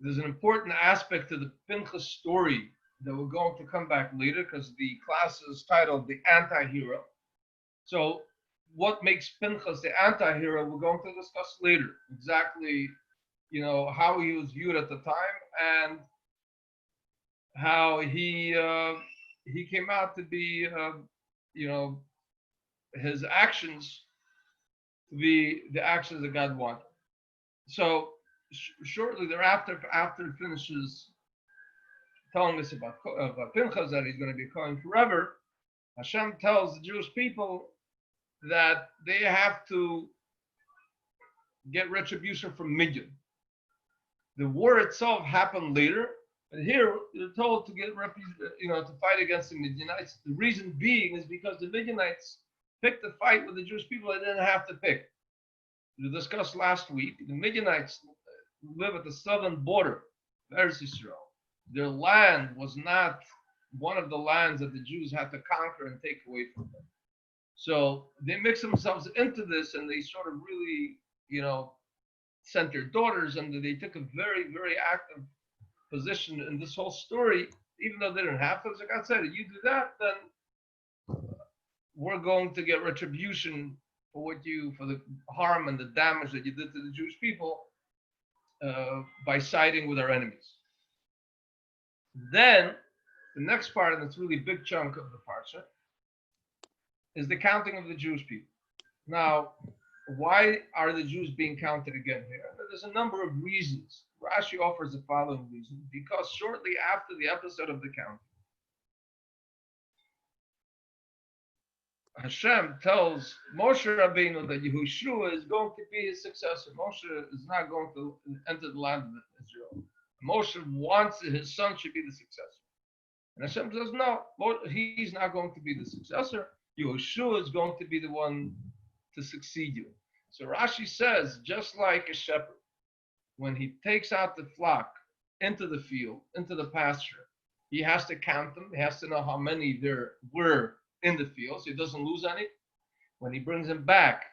There's an important aspect to the Pinchas story that we're going to come back later because the class is titled The Anti-Hero. So what makes Pinchas the anti-hero, we're going to discuss later. Exactly, how he was viewed at the time and how he came out to be, his actions to be the actions that God wanted. So shortly thereafter, after it finishes telling us about Pinchas, that he's going to be Kohen forever, Hashem tells the Jewish people that they have to get retribution from Midian. The war itself happened later, but here they're told to get to fight against the Midianites. The reason being is because the Midianites picked the fight with the Jewish people they didn't have to pick. We discussed last week, the Midianites live at the southern border of Eretz Yisrael. Their land was not one of the lands that the Jews had to conquer and take away from them. So they mix themselves into this, and they sort of really, sent their daughters, and they took a very, very active position in this whole story, even though they didn't have to. As God said, if you do that, then we're going to get retribution for the harm and the damage that you did to the Jewish people by siding with our enemies. Then the next part, and it's really a big chunk of the parsha, is the counting of the Jewish people. Now, why are the Jews being counted again here? There's a number of reasons. Rashi offers the following reason: because shortly after the episode of the counting, Hashem tells Moshe Rabbeinu that Yehoshua is going to be his successor. Moshe is not going to enter the land of Israel. Moshe wants his son should be the successor. And Hashem says, no, he's not going to be the successor. Yehoshua is going to be the one to succeed you. So Rashi says, just like a shepherd, when he takes out the flock into the field, into the pasture, he has to count them. He has to know how many there were in the field, so he doesn't lose any. When he brings them back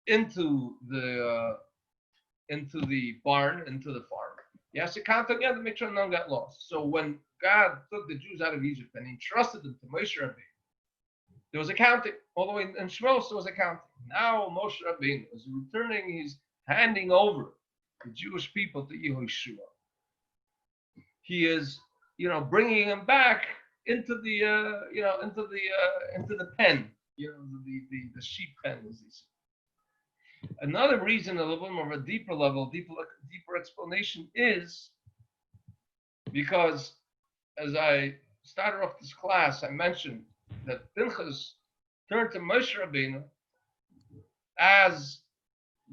into the barn, into the farm, he has to count again to make sure none got lost. So when God took the Jews out of Egypt and entrusted them to Moshe Rabbeinu, there was a counting. All the way in Shmos, there was a counting. Now Moshe Rabbeinu is returning. He's handing over the Jewish people to Yehoshua. He is, bringing them back into the, into the pen, the sheep pen, as they say. Another reason, a little bit more of a deeper level, deeper explanation, is because as I started off this class, I mentioned that Pinchas turned to Moshe Rabbeinu as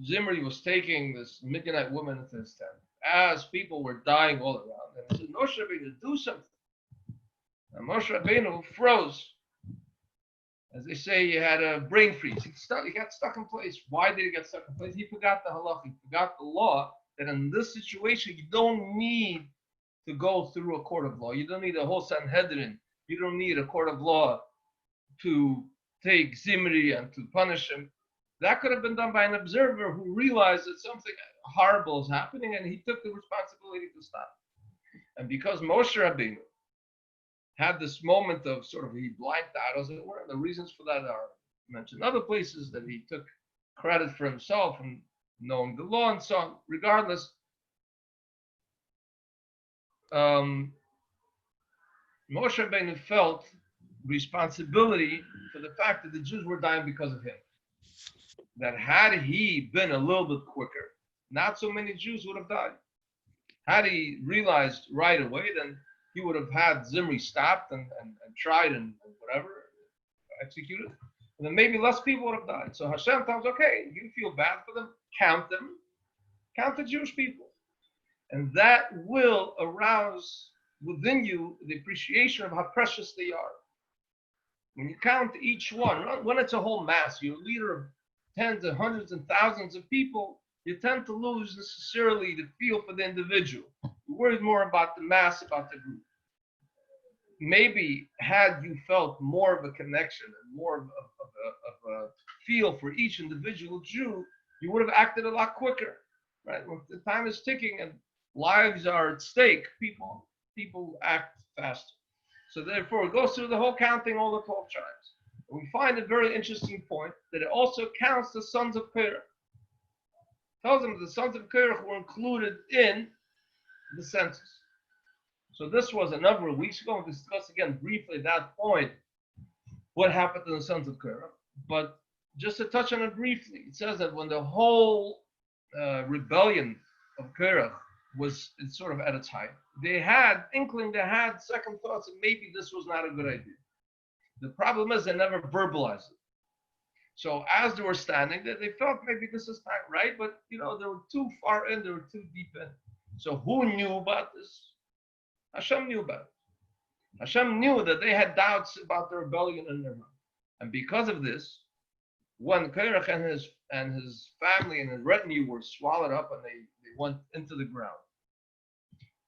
Zimri was taking this Midianite woman into his tent, as people were dying all around. And he said, Moshe Rabbeinu, do something. And Moshe Rabbeinu froze. As they say, he had a brain freeze. He got stuck in place. Why did he get stuck in place? He forgot the halach. He forgot the law that in this situation, you don't need to go through a court of law. You don't need a whole Sanhedrin. You don't need a court of law to take Zimri and to punish him. That could have been done by an observer who realized that something horrible is happening, and he took the responsibility to stop. And because Moshe Rabbeinu had this moment of sort of, he blanked out, as it were, the reasons for that are mentioned in other places, that he took credit for himself and knowing the law and so on. Regardless, Moshe Rabbeinu felt responsibility for the fact that the Jews were dying because of him. That had he been a little bit quicker, not so many Jews would have died. Had he realized right away, then he would have had Zimri stopped and tried and whatever, executed. And then maybe less people would have died. So Hashem tells, okay, you feel bad for them, count the Jewish people. And that will arouse within you the appreciation of how precious they are. When you count each one, when it's a whole mass, you're a leader of tens and hundreds and thousands of people, you tend to lose necessarily the feel for the individual. You're worried more about the mass, about the group. Maybe had you felt more of a connection and more of a feel for each individual Jew, you would have acted a lot quicker, right? When the time is ticking and lives are at stake, people act faster. So therefore, it goes through the whole counting all the 12 tribes. And we find a very interesting point that it also counts the sons of Korah. Tells them the sons of Korah were included in the census. So this was a number of weeks ago. We discussed again briefly at that point what happened to the sons of Korah. But just to touch on it briefly, it says that when the whole rebellion of Korah was sort of at its height, they had second thoughts that maybe this was not a good idea. The problem is they never verbalized it. So as they were standing there, they felt maybe this is not right, but they were too far in, they were too deep in. So who knew about this? Hashem knew about it. Hashem knew that they had doubts about the rebellion in their heart. And because of this, when Korach and his family and his retinue were swallowed up and they went into the ground,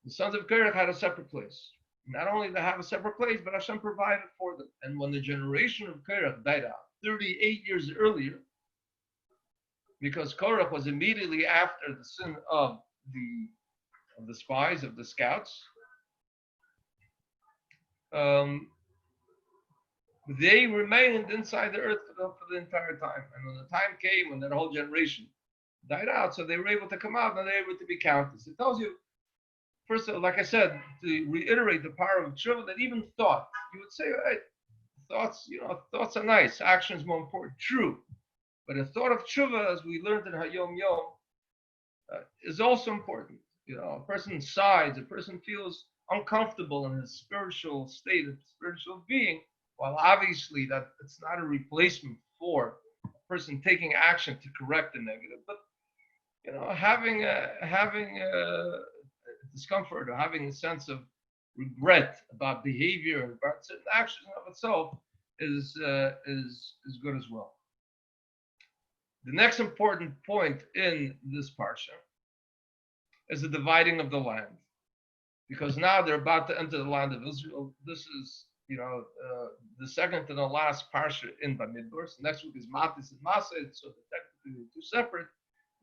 the sons of Korach had a separate place. Not only did they have a separate place, but Hashem provided for them. And when the generation of Korach died out, 38 years earlier, because Korach was immediately after the sin of the spies, of the scouts, they remained inside the earth for the entire time. And when the time came when that whole generation died out, so they were able to come out and they were able to be counted. It tells you, first of all, like I said, to reiterate the power of tshuva, that even thought, you would say, right, thoughts are nice, action is more important. True. But a thought of tshuva, as we learned in Hayom Yom, is also important. A person sighs, a person feels uncomfortable in his spiritual state, of spiritual being, while obviously that it's not a replacement for a person taking action to correct the negative, but having a discomfort or having a sense of regret about behavior and about certain actions of itself is good as well. The next important point in this parsha is the dividing of the land, because now they're about to enter the land of Israel. This is the second to the last parsha in Bamidbar. So next week is Matis and Mased, so they're technically two separate.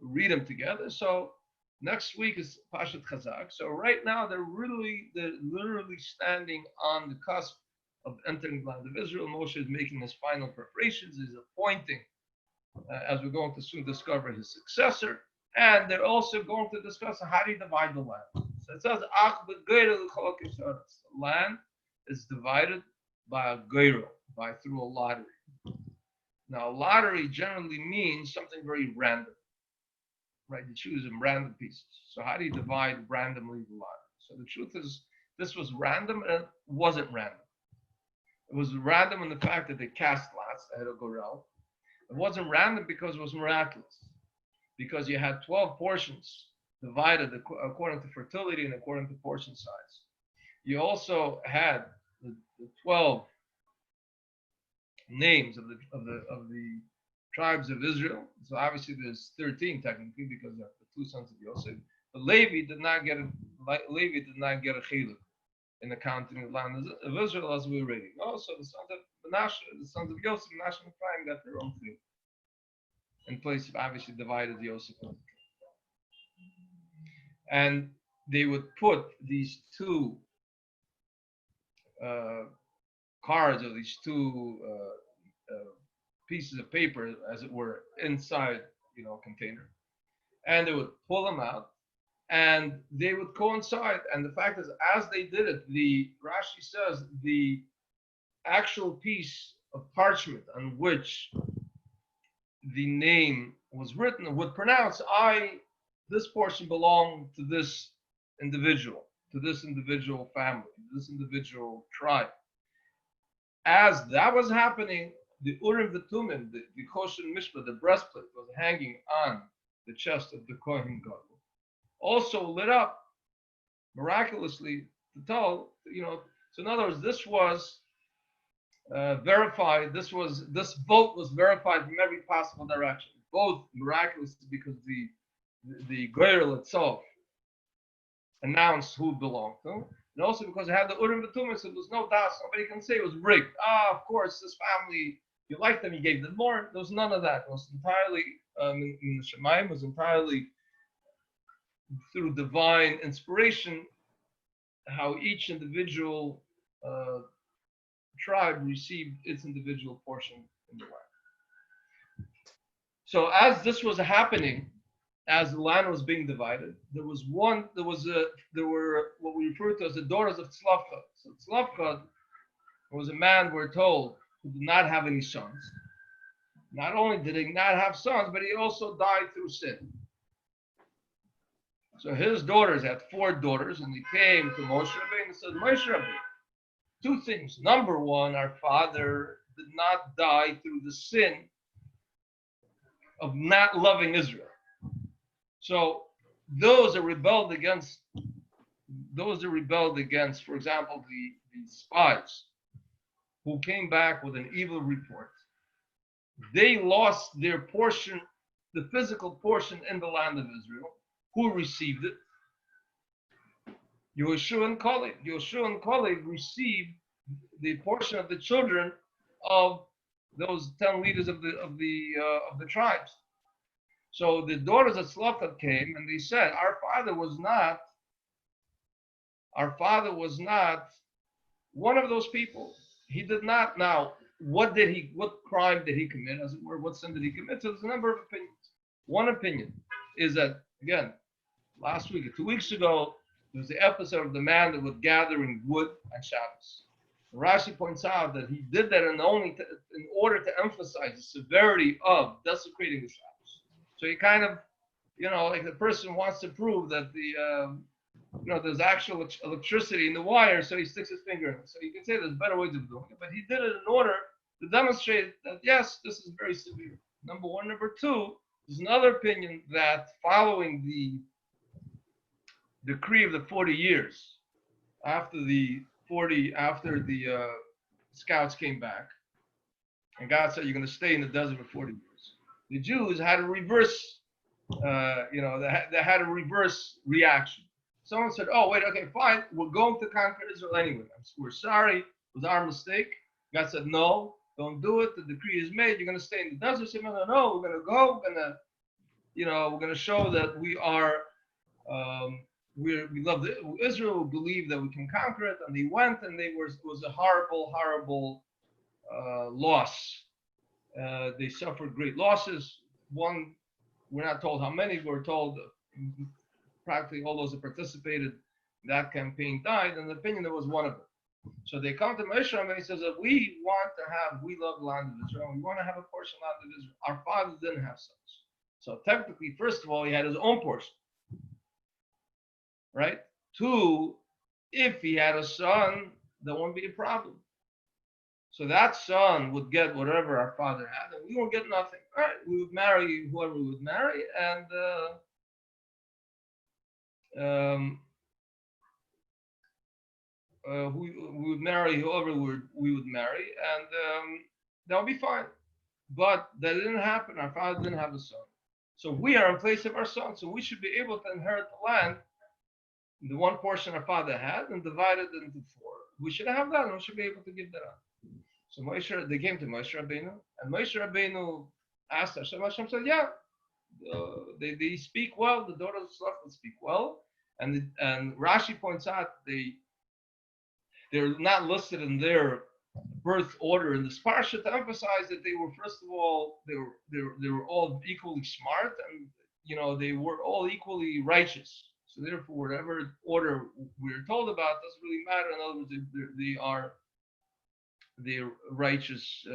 We'll read them together. So next week is Parshat Chazak. So right now they're literally standing on the cusp of entering the land of Israel. Moshe is making his final preparations. He's appointing, as we're going to soon discover, his successor. And they're also going to discuss how do you divide the land. So it says, the land is divided by a geiro, through a lottery. Now, a lottery generally means something very random, right? You choose in random pieces. So how do you divide randomly the lottery? So the truth is, this was random and it wasn't random. It was random in the fact that they cast lots ahead of Gorel. It wasn't random because it was miraculous. Because you had 12 portions divided according to fertility and according to portion size. You also had the 12 names of the tribes of Israel. So obviously there's 13 technically because of the two sons of Yosef. But Levi did not get a chiluk in the counting of the land of Israel, as we were reading. Also, the sons of Menashe, the sons of Yosef, Menashe and Ephraim got their own chiluk, in place of obviously divided Yosef. And they would put these two cards, or these two pieces of paper, as it were, inside a container, and they would pull them out, and they would coincide. And the fact is, as they did it, the Rashi says the actual piece of parchment on which the name was written would pronounce, this portion belonged to this individual family, to this individual tribe. As that was happening, the Urim V'Tumim, the Kosher Mishpah, the breastplate, was hanging on the chest of the Kohen Gadol, also lit up miraculously to tell, so in other words, this was verified. This vote was verified from every possible direction, both miraculously because the Goyrel itself announced who it belonged to, and also because it had the Urim V'Tumim, so there was no doubt. Somebody can say it was rigged. Of course, this family, you liked them, you gave them more. There was none of that. It was entirely, in the Shemaim, was entirely through divine inspiration, how each individual tribe received its individual portion in the land. So as this was happening, as the land was being divided, there were what we refer to as the daughters of Tzlafchad. So Tzlafchad was a man, we're told, who did not have any sons. Not only did he not have sons, but he also died through sin. So his daughters had 4 daughters, and they came to Moshe Rabbeinu and said, Moshe Rabbeinu, 2 things. Number one, our father did not die through the sin of not loving Israel. So those that rebelled against, for example, the spies who came back with an evil report, they lost their portion, the physical portion in the land of Israel. Who received it? Yehoshua and Caleb. Yehoshua and Caleb received the portion of the children of those 10 leaders of the tribes. So the daughters of Tzlafchad came and they said, our father was not one of those people. He did not. Now, what crime did he commit, as it were? What sin did he commit? So there's a number of opinions. One opinion is that, again, last week, 2 weeks ago, there was the episode of the man that would gather in wood on Shabbos. Rashi points out that he did that in order to emphasize the severity of desecrating the Shabbos. So he kind of, like the person wants to prove that there's actual electricity in the wire, so he sticks his finger in it. So you can say there's better ways of doing it, but he did it in order to demonstrate that, yes, this is very severe. Number one. Number two, there's another opinion that following the decree of the 40 years, after the scouts came back, and God said, you're going to stay in the desert for 40 years. The Jews had a reverse, they had a reverse reaction. Someone said, oh, wait, okay, fine. We're going to conquer Israel anyway. We're sorry. It was our mistake. God said, no, don't do it. The decree is made. You're going to stay in the desert. Say, no, we're going to go. We're going to show that we are, we love Israel. We believe that we can conquer it. And they went, and it was a horrible, horrible loss. They suffered great losses. One, we're not told how many. We're told practically all those that participated in that campaign died, and the opinion there was one of them. So they come to Moshe and he says that we love the land of Israel, we want to have a portion of the land of Israel. Our father didn't have sons. So technically, first of all, he had his own portion. Right? 2, if he had a son, there won't be a problem. So that son would get whatever our father had, and we won't get nothing. All right, we would marry whoever we would marry, and we would marry whoever we would marry, and that would be fine. But that didn't happen. Our father didn't have a son. So we are in place of our son. So we should be able to inherit the land, the one portion our father had, and divide it into 4. We should have that, and we should be able to give that up. So they came to Moshe Rabbeinu, and Moshe Rabbeinu asked Hashem. Hashem said, yeah, they speak well. The daughters of Tzlafchad speak well. And Rashi points out they're not listed in their birth order in this parsha to emphasize that they were, first of all, they were all equally smart, and they were all equally righteous. So therefore, whatever order we're told about doesn't really matter. In other words, they're righteous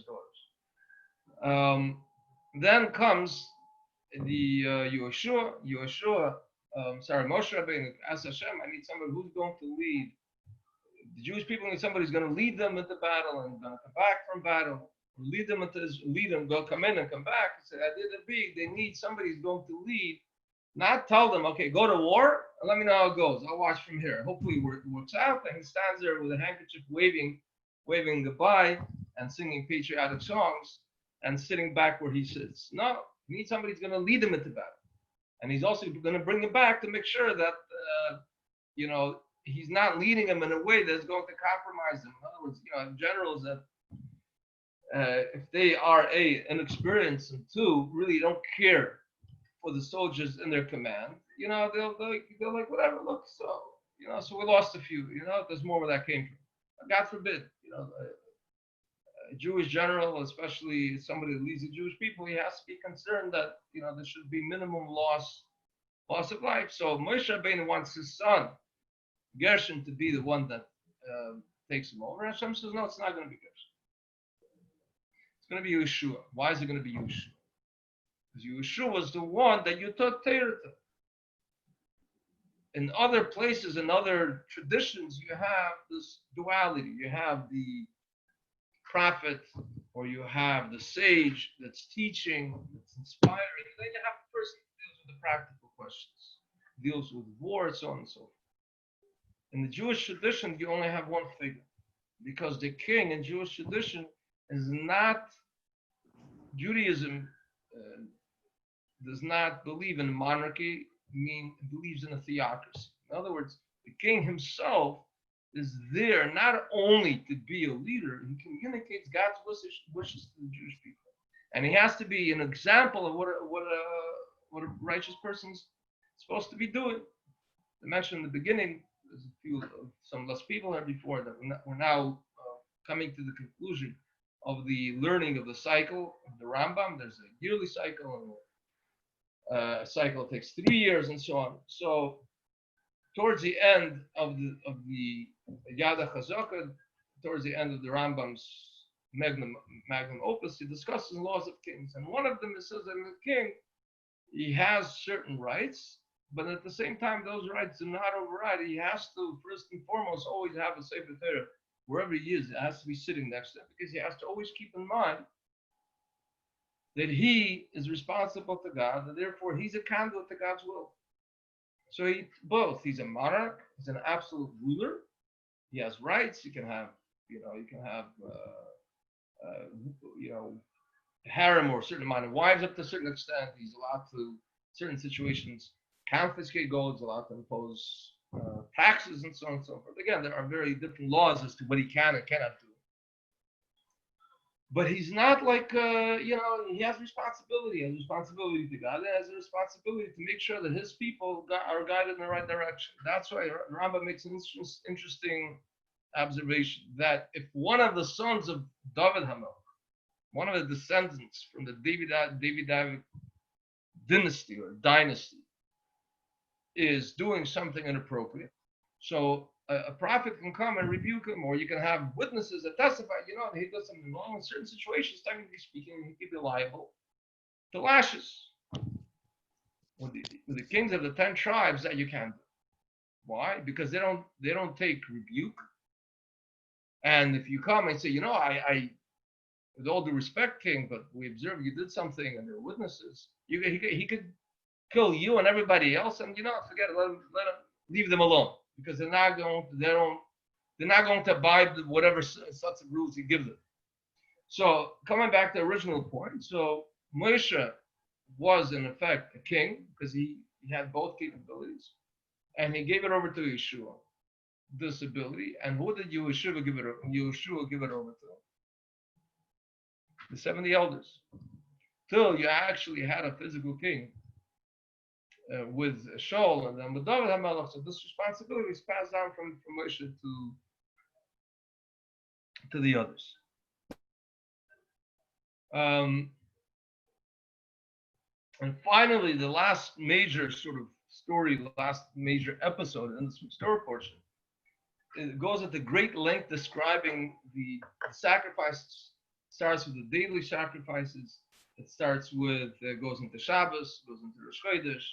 daughters. Then comes the Moshe Rabbeinu asked Hashem, I need somebody who's going to lead. The Jewish people need somebody who's going to lead them into battle and going to come back from battle. Lead them, go come in and come back. He said, they need somebody who's going to lead, not tell them, okay, go to war and let me know how it goes. I'll watch from here. Hopefully it works out. And he stands there with a handkerchief waving goodbye and singing patriotic songs and sitting back where he sits. No, he needs somebody who's going to lead them into battle. And he's also going to bring him back to make sure that, he's not leading them in a way that's going to compromise them. In other words, in general, is that if they are inexperienced, and 2, really don't care for the soldiers in their command, they're like, whatever. Look, so we lost a few. There's more where that came from. God forbid. A Jewish general, especially somebody that leads the Jewish people, he has to be concerned that there should be minimum loss of life. So Moshe Rabbeinu wants his son Gershon to be the one that takes him over. Hashem says, no, it's not going to be Gershon. It's going to be Yeshua. Why is it going to be Yeshua? Because Yeshua was the one that you taught Torah to. In other places, in other traditions, you have this duality. You have the prophet, or you have the sage that's teaching, that's inspiring. And then you have the person who deals with the practical questions, deals with war, so on and so forth. In the Jewish tradition, you only have one figure, because the king in Jewish tradition is not, Judaism does not believe in monarchy, believes in a theocracy. In other words, the king himself is there not only to be a leader, he communicates God's wishes to the Jewish people. And he has to be an example of what a righteous person's supposed to be doing. I mentioned in the beginning, there's some less people here before, that we're now coming to the conclusion of the learning of the cycle of the Rambam. There's a yearly cycle, and a cycle takes 3 years, and so on. So towards the end of the Yada Chazaka, towards the end of the Rambam's magnum opus, he discusses laws of kings, and one of them says that the king, he has certain rights, but at the same time, those rights do not override. He has to, first and foremost, always have a Sefer Torah wherever he is. It has to be sitting next to him, because he has to always keep in mind that he is responsible to God, and therefore he's a conduit to God's will. So he's a monarch, he's an absolute ruler. He has rights. He can have, harem or a certain amount of wives up to a certain extent. He's allowed to, certain situations, confiscate gold. He's allowed to impose taxes and so on and so forth. Again, there are very different laws as to what he can and cannot do. But he's not like, he has responsibility. He has responsibility to God. He has a responsibility to make sure that his people are guided in the right direction. That's why Rambam makes an interesting observation, that if one of the sons of David HaMelech, one of the descendants from the Davidic dynasty or dynasty, is doing something inappropriate, so a prophet can come and rebuke him, or you can have witnesses that testify, that he does something wrong. In certain situations, technically speaking, he could be liable to lashes. With the kings of the 10 tribes, that you can't do. Why? Because they don't take rebuke. And if you come and say, I with all due respect, king, but we observe you did something, and there are witnesses, he could kill you and everybody else, and forget it, let him leave them alone, because they're not going to abide whatever sets of rules you give them. So coming back to the original point, so Moshe was in effect a king, because he had both capabilities, and he gave it over to Yeshua, this ability. And who did Yeshua give it over to? The 70 elders. Till you actually had a physical king with Shaul, and then with David HaMelech. So this responsibility is passed down from Moshe to the others. And finally, the last major sort of story, last major episode in this story portion, it goes at the great length describing the sacrifices. It starts with the daily sacrifices. It starts with, goes into Shabbos, goes into Rosh Chodesh,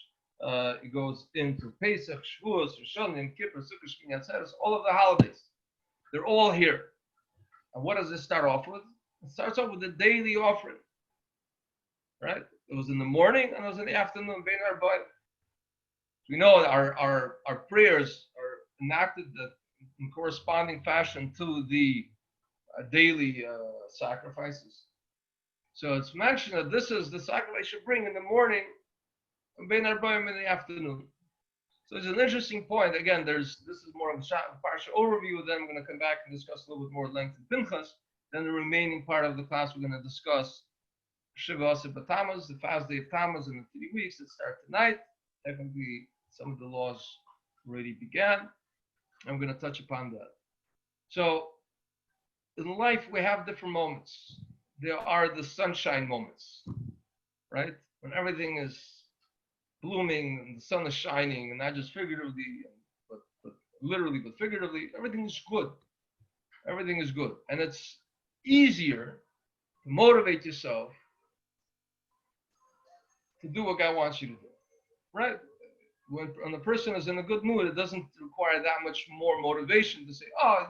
it goes into Pesach, Shavuos, Rosh Hashanah, Kippur, Sukkot, Shmini Atzeres, all of the holidays. They're all here. And what does it start off with? It starts off with the daily offering. Right? It was in the morning and it was in the afternoon. We know our prayers are enacted in corresponding fashion to the daily sacrifices. So it's mentioned that this is the sacrifice you bring in the morning and in the afternoon. So it's an interesting point. Again, this is more of a Parsha overview. Then I'm going to come back and discuss a little bit more length in Pinchas. Then the remaining part of the class, we're going to discuss Shiva Asib Tammuz, the fast day of Tammuz in the 3 weeks that start tonight. Technically, some of the laws already began. I'm going to touch upon that. So in life, we have different moments. There are the sunshine moments, right? When everything is blooming and the sun is shining, and not just figuratively, but literally, but figuratively, everything is good. Everything is good. And it's easier to motivate yourself to do what God wants you to do, right? When a person is in a good mood, it doesn't require that much more motivation to say, oh,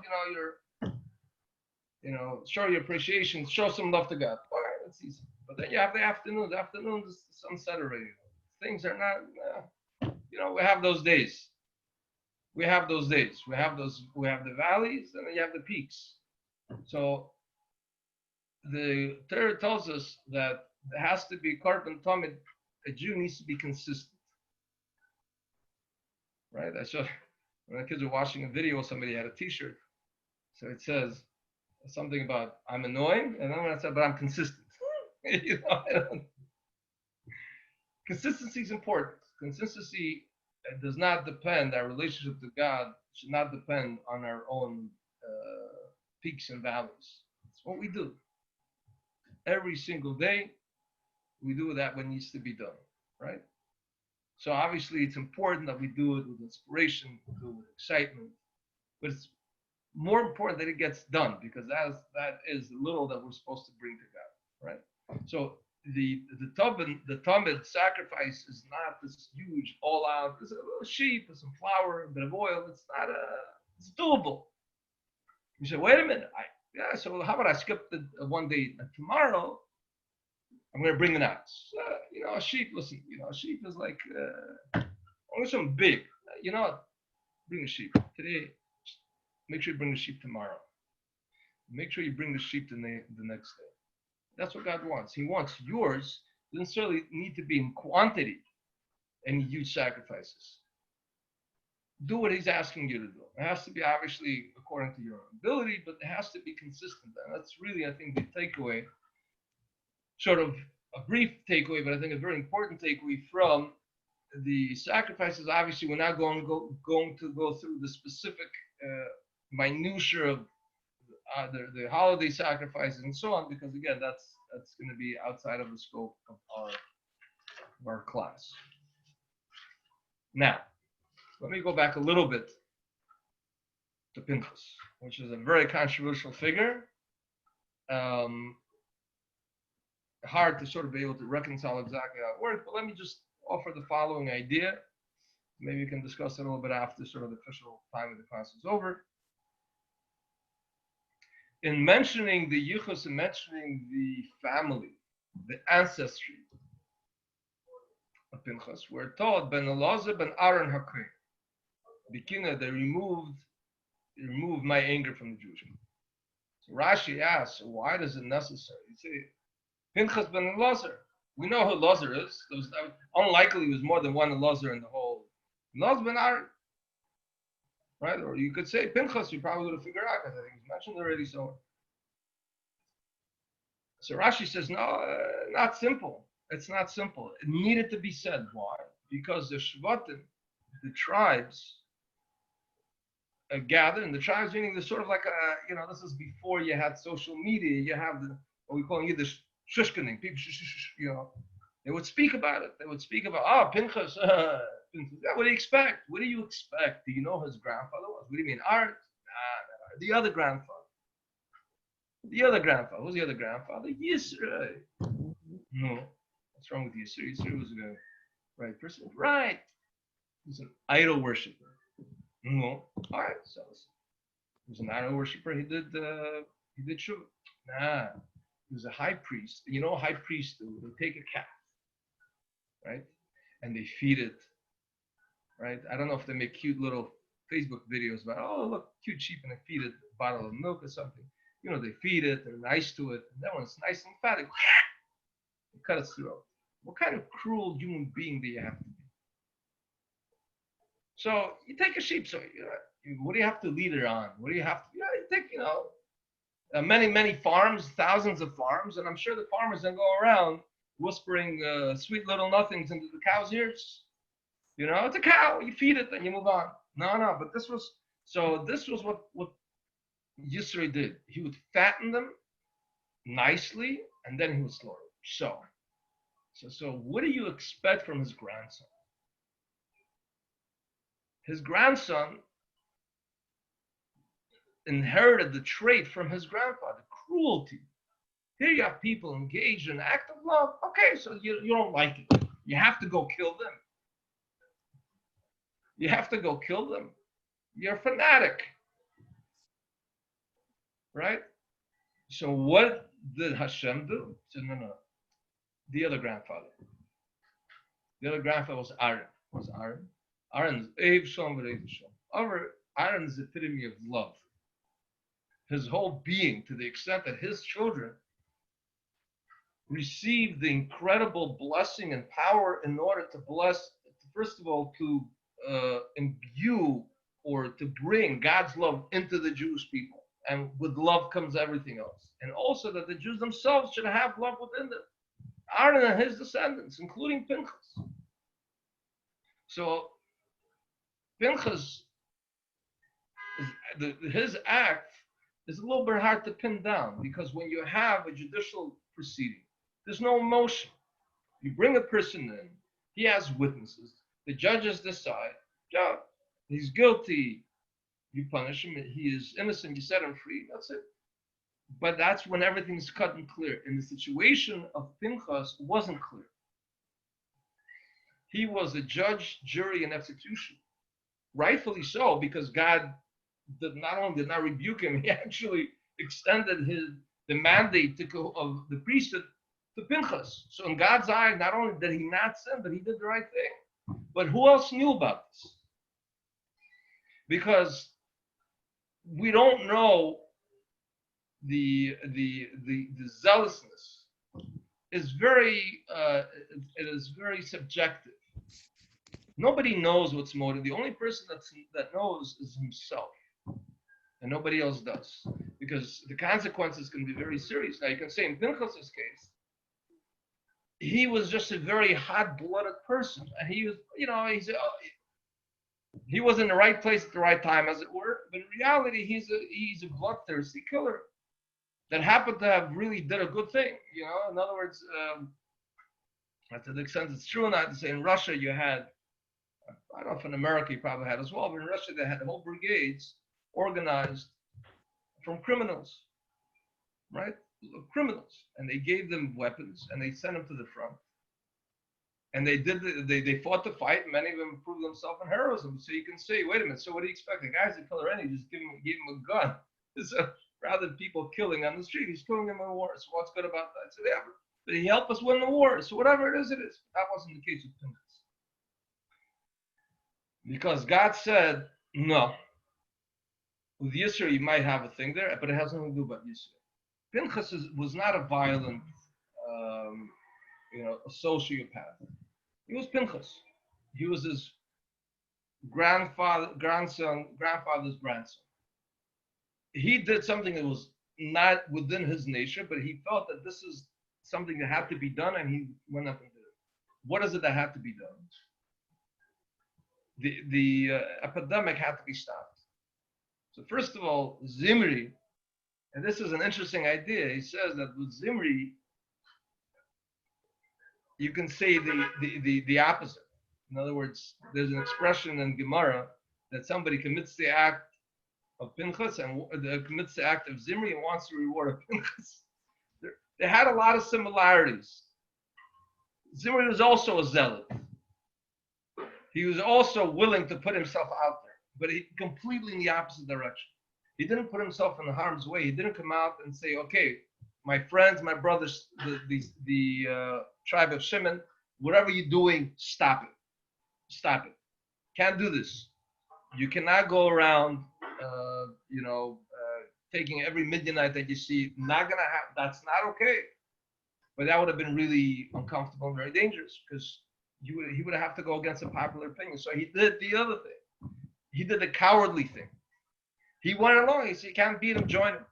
show your appreciation, show some love to God. All right, that's easy. But then you have the afternoon. The afternoon is the sunset already. Things are not, we have those days. We have those days. We have the valleys, and then you have the peaks. So the Torah tells us that there has to be korban tamid. A Jew needs to be consistent, right? I saw when the kids were watching a video, somebody had a T-shirt, so it says something about I'm annoying, and then when I said, but I'm consistent. Consistency is important. Consistency does not depend. Our relationship to God should not depend on our own peaks and valleys. It's what we do every single day. We do that what needs to be done, right? So obviously it's important that we do it with inspiration, we do it with excitement, but it's more important that it gets done, because that is the little that we're supposed to bring to God, right? So the tamid sacrifice is not this huge all-out. There's a little sheep, with some flour, a bit of oil. It's doable. You say, wait a minute, so how about I skip the one day tomorrow? I'm going to bring the nuts. A sheep, listen, a sheep is like, only something big. You know what? Bring the sheep. Today, make sure you bring the sheep tomorrow. Make sure you bring the sheep the next day. That's what God wants. He wants yours. It doesn't necessarily need to be in quantity, any huge sacrifices. Do what he's asking you to do. It has to be obviously according to your ability, but it has to be consistent. And that's really, I think, the takeaway. Sort of a brief takeaway, but I think a very important takeaway from the sacrifices. Obviously, we're not going to go through the specific minutiae of the holiday sacrifices and so on, because again, that's going to be outside of the scope of our class. Now, let me go back a little bit to Pinchas, which is a very controversial figure. Hard to sort of be able to reconcile exactly how it works, but let me just offer the following idea. Maybe we can discuss it a little bit after sort of the official time of the class is over. In mentioning the yichus and mentioning the family, the ancestry of Pinchas, we're told Ben Elazar ben Aaron Hakohen. Bikina, they removed my anger from the Jewish people. So Rashi asks, why is it necessary? You say, Pinchas ben Elazar. We know who Elazar is. There was unlikely there was more than one Elazar in the whole. Elazar ben Aaron, right? Or you could say Pinchas. You probably would have figured out because I think it's mentioned already. So Rashi says, no, not simple. It's not simple. It needed to be said. Why? Because the Shvatim, the tribes, gather, and the tribes meaning there's sort of like this is before you had social media. You have what we call in Yiddish shushkening. People, they would speak about it. They would speak about, Pinchas. Pinchas. Yeah, what do you expect? What do you expect? Do you know who his grandfather was? What do you mean, Art? Nah. The other grandfather. The other grandfather. Who's the other grandfather? Yisrael. No. What's wrong with Yisrael? Yisrael was a right person. Right. He's an idol worshiper. No. All right. So he was an idol worshiper. He did shuvah. Nah. He was a high priest. You know, a high priest do? They take a calf, right, and they feed it, right? I don't know if they make cute little Facebook videos about, oh, look, cute sheep, and they feed it a bottle of milk or something. They feed it. They're nice to it. And then when it's nice and fat, they cut its throat. What kind of cruel human being do you have to be? So you take a sheep. So what do you have to lead it on? What do you have to? You take many farms, thousands of farms, and I'm sure the farmers then go around whispering sweet little nothings into the cows' ears. You know, it's a cow. You feed it, and you move on. No. But this was what Yisro did. He would fatten them nicely, and then he would slaughter them. So what do you expect from his grandson? His grandson inherited the trait from his grandfather, cruelty. Here you have people engaged in an act of love. Okay, so you don't like it. You have to go kill them. You have to go kill them. You're a fanatic. Right? So what did Hashem do? He said, no. The other grandfather. The other grandfather was Aaron. Aaron's Abe Shalom V'Reiv Shalom. Aaron's the epitome of love. His whole being, to the extent that his children received the incredible blessing and power in order to bless, first of all, to imbue or to bring God's love into the Jewish people. And with love comes everything else. And also that the Jews themselves should have love within them. Aaron and his descendants, including Pinchas. So Pinchas, his act is a little bit hard to pin down, because when you have a judicial proceeding, there's no emotion. You bring a person in, he has witnesses, the judges decide, yeah, he's guilty, you punish him, he is innocent, you set him free, that's it. But that's when everything's cut and clear. In the situation of Pinchas, it wasn't clear. He was a judge, jury, and execution. Rightfully so, because God not only did not rebuke him, he actually extended the mandate of the priesthood to Pinchas. So in God's eye, not only did he not sin, but he did the right thing. But who else knew about this? Because we don't know the zealousness is very subjective. Nobody knows what's motive. The only person that knows is himself, and nobody else does, because the consequences can be very serious. Now you can say in Pinchas's case, he was just a very hot-blooded person, and he was, he was in the right place at the right time, as it were. But in reality, he's a bloodthirsty killer that happened to have really did a good thing. In other words, to the extent it's true or not, to say in Russia you had, I don't know if in America you probably had as well, but in Russia they had whole brigades organized from criminals, right? Criminals, and they gave them weapons and they sent them to the front. And they fought the fight. Many of them proved themselves in heroism. So you can say, wait a minute, so what do you expect? The guy's a killer and he just gave him a gun. So rather than people killing on the street, he's killing them in war. So what's good about that? So yeah, but he helped us win the war. So whatever it is, it is. That wasn't the case with Pinchas. Because God said, no. With Yisro, you might have a thing there, but it has nothing to do about Yisro. Pinchas was not a violent, a sociopath. He was Pinchas. He was his grandfather's grandson. He did something that was not within his nature, but he felt that this is something that had to be done, and he went up and did it. What is it that had to be done? The epidemic had to be stopped. So first of all, Zimri, and this is an interesting idea. He says that with Zimri, you can say the opposite. In other words, there's an expression in Gemara that somebody commits the act of Pinchas and commits the act of Zimri and wants the reward of Pinchas. They had a lot of similarities. Zimri was also a zealot. He was also willing to put himself out there, but he completely in the opposite direction. He didn't put himself in harm's way. He didn't come out and say, okay, my friends, my brothers, the tribe of Shimon, whatever you're doing, stop it. Stop it. Can't do this. You cannot go around, taking every Midianite that you see. Not gonna happen. That's not okay. But that would have been really uncomfortable and very dangerous, because he would have to go against the popular opinion. So he did the other thing. He did the cowardly thing. He went along. He said, "You can't beat him. Join him."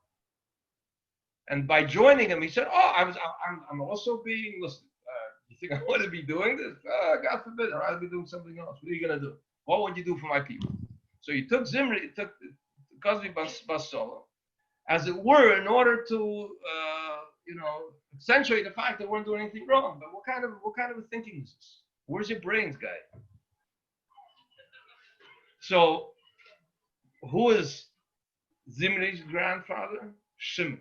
And by joining him, he said, "Oh, I'm also being. Listen, you think I want to be doing this? God forbid, I'd rather be doing something else. What are you going to do? What would you do for my people? So he took Zimri, he took Kozbi Basolo, as it were, in order to, accentuate the fact that we weren't doing anything wrong. But what kind of a thinking is this? Where's your brains, guy? So, who is Zimri's grandfather? Shimon.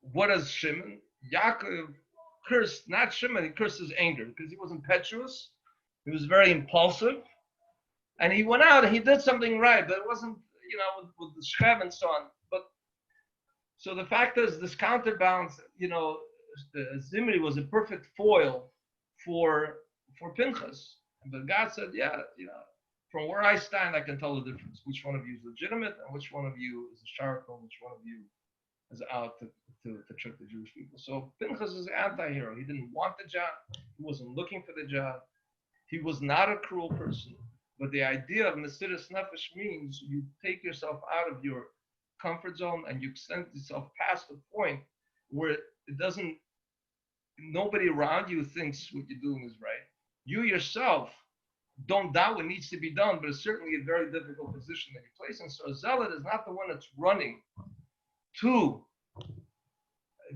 What does Shimon? Yaakov cursed, not Shimon, he cursed his anger because he was impetuous. He was very impulsive. And he went out and he did something right, but it wasn't, with the Shchev and so on. But so the fact is, this counterbalance, Zimri was a perfect foil for Pinchas. But God said, from where I stand, I can tell the difference. Which one of you is legitimate and which one of you is a sharko, which one of you is out to trick the Jewish people. So Pinchas is an anti-hero. He didn't want the job. He wasn't looking for the job. He was not a cruel person. But the idea of Mesiras Nefesh means you take yourself out of your comfort zone and you extend yourself past the point where it doesn't, nobody around you thinks what you're doing is right. You yourself don't doubt what needs to be done, but it's certainly a very difficult position that you place in. So a zealot is not the one that's running to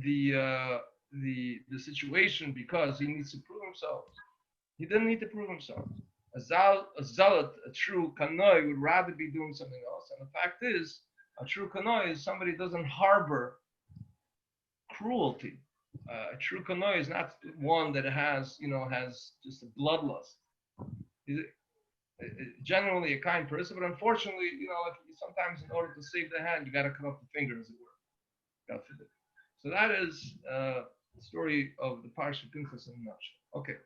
the situation because he needs to prove himself. He didn't need to prove himself. A zealot, a true kanoi, would rather be doing something else. And the fact is, a true kanoi is somebody who doesn't harbor cruelty. A true kanoi is not one that has just a bloodlust. He's generally a kind person, but unfortunately, sometimes in order to save the hand, you got to cut off the finger, as it were. God forbid. So that is the story of the Parshas Pinchas in a nutshell. Okay.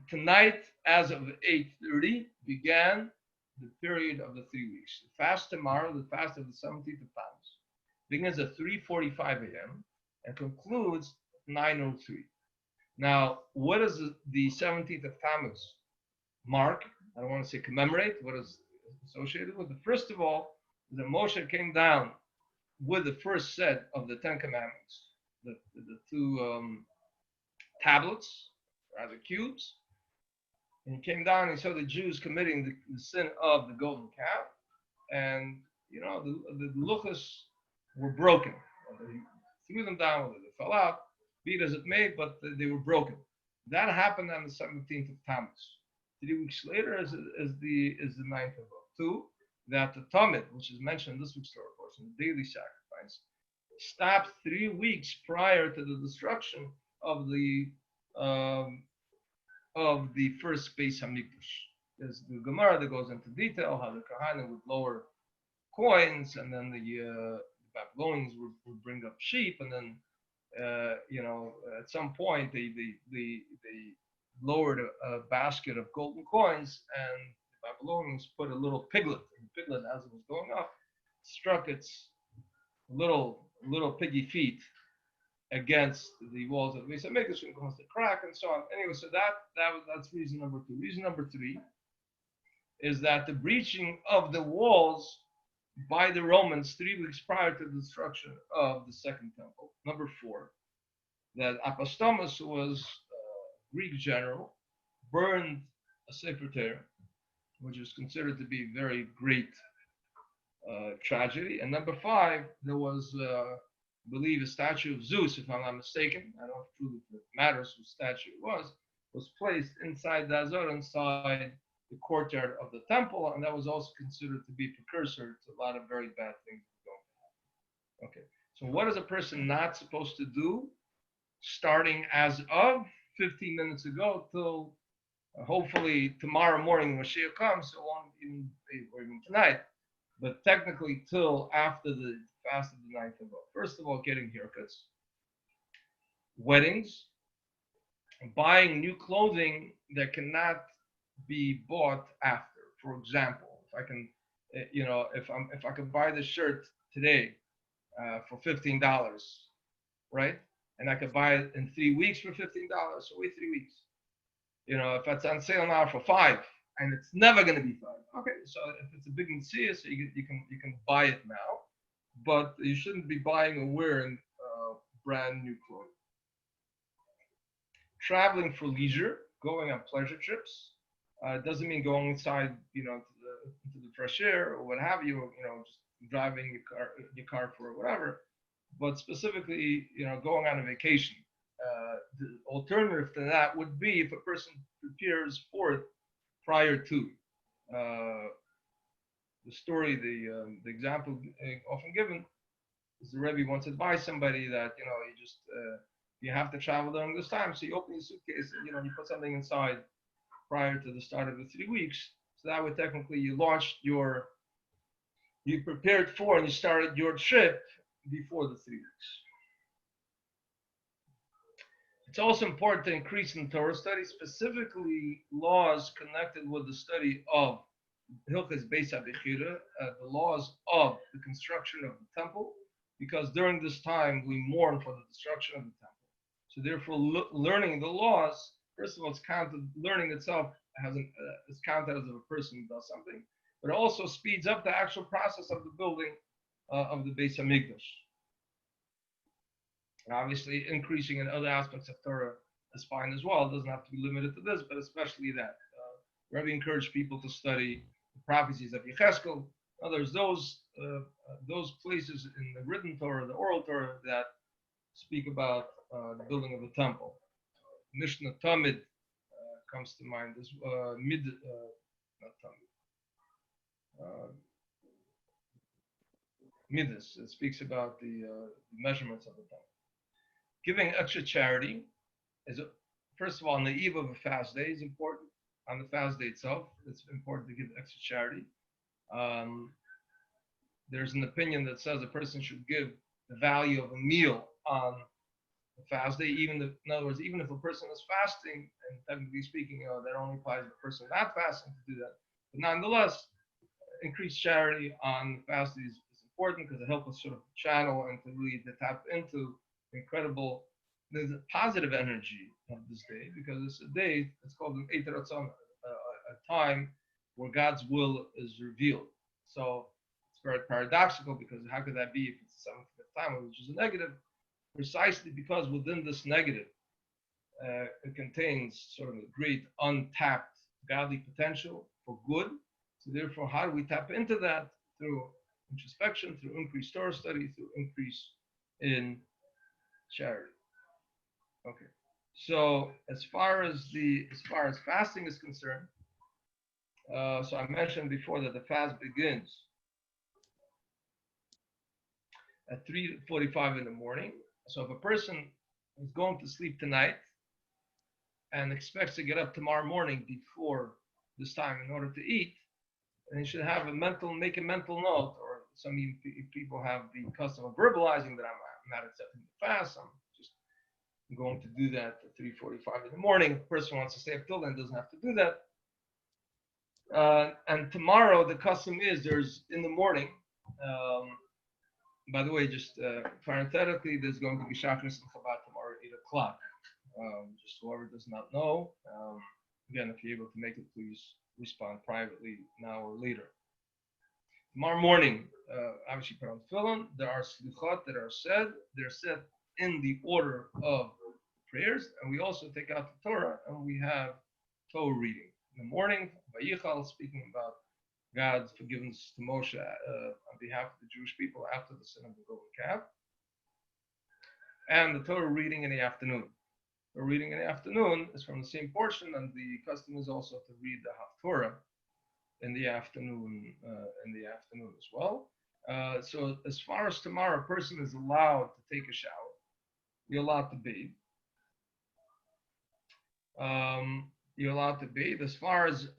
Tonight, as of 8:30, began the period of the 3 weeks. The fast tomorrow, the fast of the 17th of Tammuz, begins at 3:45 a.m. and concludes 9:03. Now, what does the 17th of Tammuz mark? I don't want to say commemorate. What is associated with it? First of all, the Moshe came down with the first set of the Ten Commandments, the two tablets, rather cubes, and he came down and he saw the Jews committing the sin of the golden calf, and the luchos were broken. He threw them down, whether they fell out, be it as it may, but they were broken. That happened on the 17th of Tammuz. 3 weeks later is the 9th of Av. 2, that the Tamid, which is mentioned in this week's Torah portion, the daily sacrifice, stopped 3 weeks prior to the destruction of the first Beis Hamikdash. There's the Gemara that goes into detail how the Kohanim would lower coins, and then the Babylonians would bring up sheep, and then at some point they lowered a basket of golden coins, and the Babylonians put a little piglet, and the piglet, as it was going up, struck its little piggy feet against the walls of the Beis Hamikdash and caused a crack and so on. Anyway, so that's reason number 2. Reason number 3 is that the breaching of the walls by the Romans 3 weeks prior to the destruction of the Second Temple. Number 4, that Apostomus, who was a Greek general, burned a Sefer Torah, which is considered to be a very great tragedy. And number 5, there was I believe a statue of Zeus, if I'm not mistaken. I don't know if truly it matters whose statue it was placed inside the Azor, inside the courtyard of the temple, and that was also considered to be a precursor to a lot of very bad things going to happen. Okay, so what is a person not supposed to do starting as of 15 minutes ago till hopefully tomorrow morning when Mashiach comes, so or even tonight, but technically till after the fast of the 9th of Av. First of all, getting haircuts, weddings, buying new clothing that cannot be bought after. For example, if I can, if I could buy this shirt today for $15, right, and I could buy it in 3 weeks for $15, so wait 3 weeks. If it's on sale now for $5, and it's never going to be $5. Okay, so if it's a big mitzvah, so you can buy it now, but you shouldn't be buying or wearing brand new clothing. traveling for leisure, going on pleasure trips. It doesn't mean going inside, into the fresh air or what have you, just driving your car for whatever, but specifically, going on a vacation. The alternative to that would be if a person prepares for it prior to. Uh, the story, the example often given is the Rebbe once advised somebody that you have to travel during this time, so you open your suitcase and you put something inside prior to the start of the 3 weeks. So that way, technically, you prepared for and you started your trip before the 3 weeks. It's also important to increase in Torah study, specifically laws connected with the study of Hilchos Beis HaBechira, the laws of the construction of the temple, because during this time we mourn for the destruction of the temple. So therefore, learning the laws, first of all, it's counted. Learning itself is counted as if a person does something, but it also speeds up the actual process of the building of the Beis Hamikdash. And obviously, increasing in other aspects of Torah is fine as well. It doesn't have to be limited to this, but especially that. Rabbi encouraged people to study the prophecies of Yecheskel. There's those places in the written Torah, the oral Torah, that speak about the building of the temple. Mishnah Tamid comes to mind. This not Tamid. Midas. It speaks about the measurements of the temple. Giving extra charity is, first of all, on the eve of a fast day is important. On the fast day itself, it's important to give extra charity. There's an opinion that says a person should give the value of a meal on the fast day, in other words, even if a person is fasting, and technically speaking, that only applies to a person not fasting to do that. But nonetheless, increased charity on the fast day is important because it helps us sort of channel and to really tap into incredible, there's a positive energy of this day, because it's a day, it's called an Eiter Ratzon, a time where God's will is revealed. So it's very paradoxical, because how could that be if it's the 75th time, which is a negative? Precisely because within this negative, it contains sort of a great untapped godly potential for good. So therefore, how do we tap into that? Through introspection, through increased Torah study, through increase in charity. Okay. So as far as fasting is concerned, so I mentioned before that the fast begins at 3:45 in the morning. So if a person is going to sleep tonight and expects to get up tomorrow morning before this time in order to eat, then he should make a mental note, or some people have the custom of verbalizing that I'm not accepting the fast. I'm just going to do that at 3:45 in the morning. If a person wants to stay up till then, doesn't have to do that. And tomorrow, the custom is there's in the morning. By the way, just parenthetically, there's going to be Shachris and Chabad tomorrow at 8 o'clock. Just whoever does not know, again, if you're able to make it, please respond privately now or later. Tomorrow morning, obviously put on tefillin. There are slichot that are said. They're said in the order of prayers, and we also take out the Torah and we have Torah reading. In the morning, Vayichal, speaking about God's forgiveness to Moshe on behalf of the Jewish people after the sin of the golden calf. And the Torah reading in the afternoon. The reading in the afternoon is from the same portion, and the custom is also to read the Haftorah in the afternoon as well. So as far as tomorrow, a person is allowed to take a shower. You're allowed to bathe. You're allowed to bathe. As far as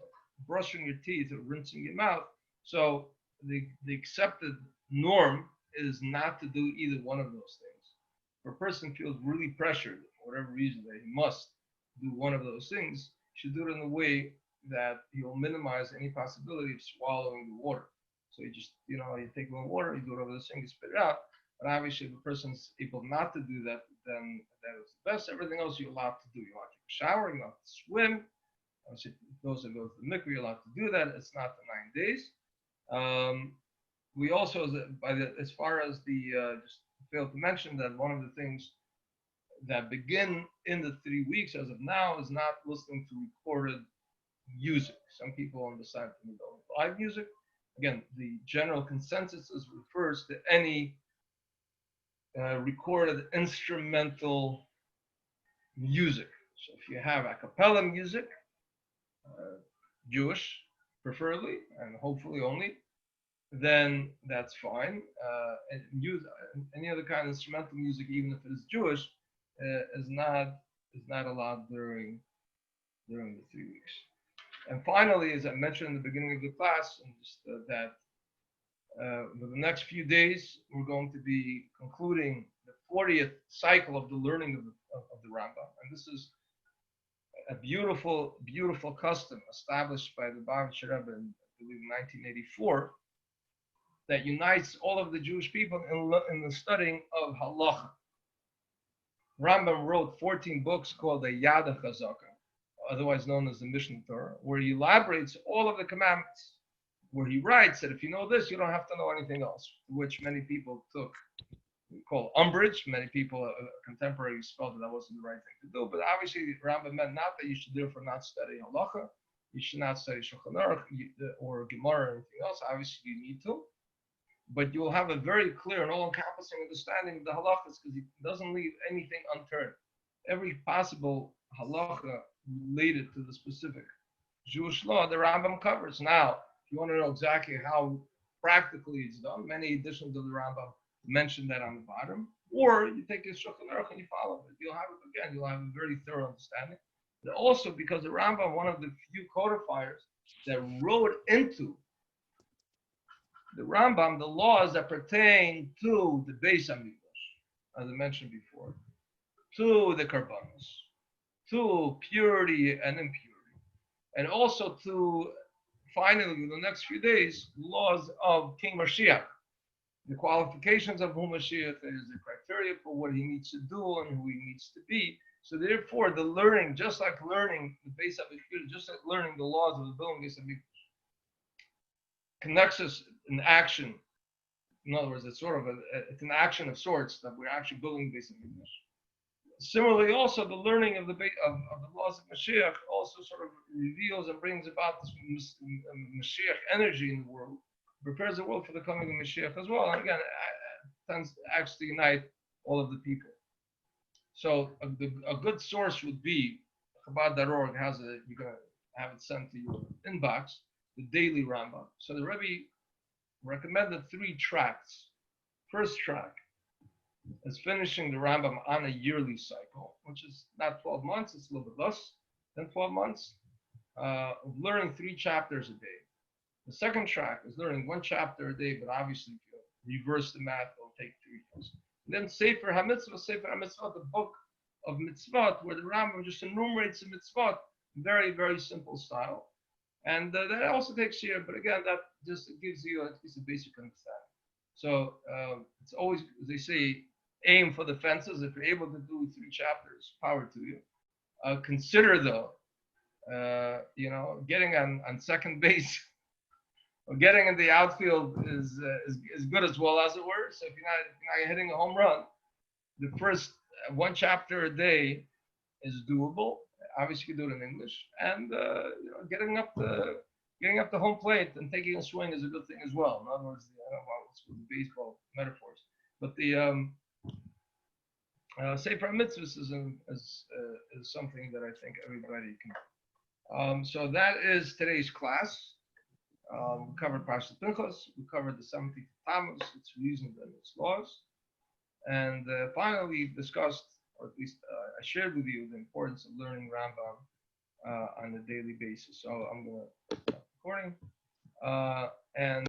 brushing your teeth or rinsing your mouth, so the accepted norm is not to do either one of those things. If a person feels really pressured, for whatever reason, that he must do one of those things, he should do it in a way that he will minimize any possibility of swallowing the water. So you just, you take a little water, you do it over the sink, you spit it out. But obviously, if a person's able not to do that, then that is the best. Everything else you're allowed to do. You're allowed to take a shower, you're allowed to swim. Those that go to the mikveh, you're allowed to do that. It's not the 9 days. We also, as far as just failed to mention that one of the things that begin in the 3 weeks as of now is not listening to recorded music. Some people understand from the live music. Again, the general consensus refers to any recorded instrumental music. So if you have a cappella music, Jewish preferably, and hopefully only, then that's fine. And use any other kind of instrumental music, even if it is Jewish, is not allowed during the 3 weeks. And finally, as I mentioned in the beginning of the class, and just that for the next few days, we're going to be concluding the 40th cycle of the learning of the Rambam. And this is a beautiful, beautiful custom established by the Bavitcher Rebbe in, I believe, 1984, that unites all of the Jewish people in the studying of halacha. Rambam wrote 14 books called the Yada Chazaka, otherwise known as the Mishnah Torah, where he elaborates all of the commandments, where he writes that if you know this, you don't have to know anything else, which many people took, we call umbrage. Many people, contemporaries, felt that wasn't the right thing to do, but obviously Rambam meant not that you should therefore not study halacha, you should not study Shulchan Aruch or Gemara or anything else. Obviously you need to, but you will have a very clear and all-encompassing understanding of the halachas because he doesn't leave anything unturned. Every possible halacha related to the specific Jewish law, the Rambam covers. Now, if you want to know exactly how practically it's done, many editions of the Rambam mention that on the bottom, or you take his Shulchan Aruch and you follow it. You'll have it again. You'll have a very thorough understanding. But also because the Rambam, one of the few codifiers that wrote into the Rambam the laws that pertain to the Beis Hamikdash, as I mentioned before, to the Karbanos, to purity and impurity, and also to, finally, in the next few days, laws of King Mashiach, the qualifications of who Mashiach is, the criteria for what he needs to do and who he needs to be. So therefore, the learning, just like learning the Beis Hamikdash, just like learning the laws of the building Beis Hamikdash, connects us in action. In other words, it's sort of it's an action of sorts that we're actually building Beis Hamikdash. Similarly, also the learning of the laws of Mashiach also sort of reveals and brings about this Mashiach energy in the world, prepares the world for the coming of Mashiach as well. And again, it tends to actually unite all of the people. So a good source would be Chabad.org has you're gonna have it sent to your inbox, the daily Rambam. So the Rebbe recommended 3 tracts. First track is finishing the Rambam on a yearly cycle, which is not 12 months, it's a little bit less than 12 months, of learning 3 chapters a day. The second track is learning 1 chapter a day, but obviously if you reverse the math, it'll take 3 years. And then Sefer HaMitzvot, the book of mitzvot, where the Rambam just enumerates the mitzvot, very, very simple style. And that also takes year, but again, that just gives you at least a basic understanding. So it's always, as they say, aim for the fences. If you're able to do 3 chapters, power to you. Consider though, getting on second base or getting in the outfield is good as well, as it were. So if you're not hitting a home run, the first 1 chapter a day is doable. Obviously, you can do it in English, and getting up the home plate and taking a swing is a good thing as well. In other words, I don't know what's with baseball metaphors, but the Sefer HaMitzvos is something that I think everybody can. So that is today's class. We covered Parshas Pinchas. We covered the 70th Tammuz, its reasons and its laws, and finally discussed, or at least I shared with you, the importance of learning Rambam on a daily basis. So I'm going to stop recording. And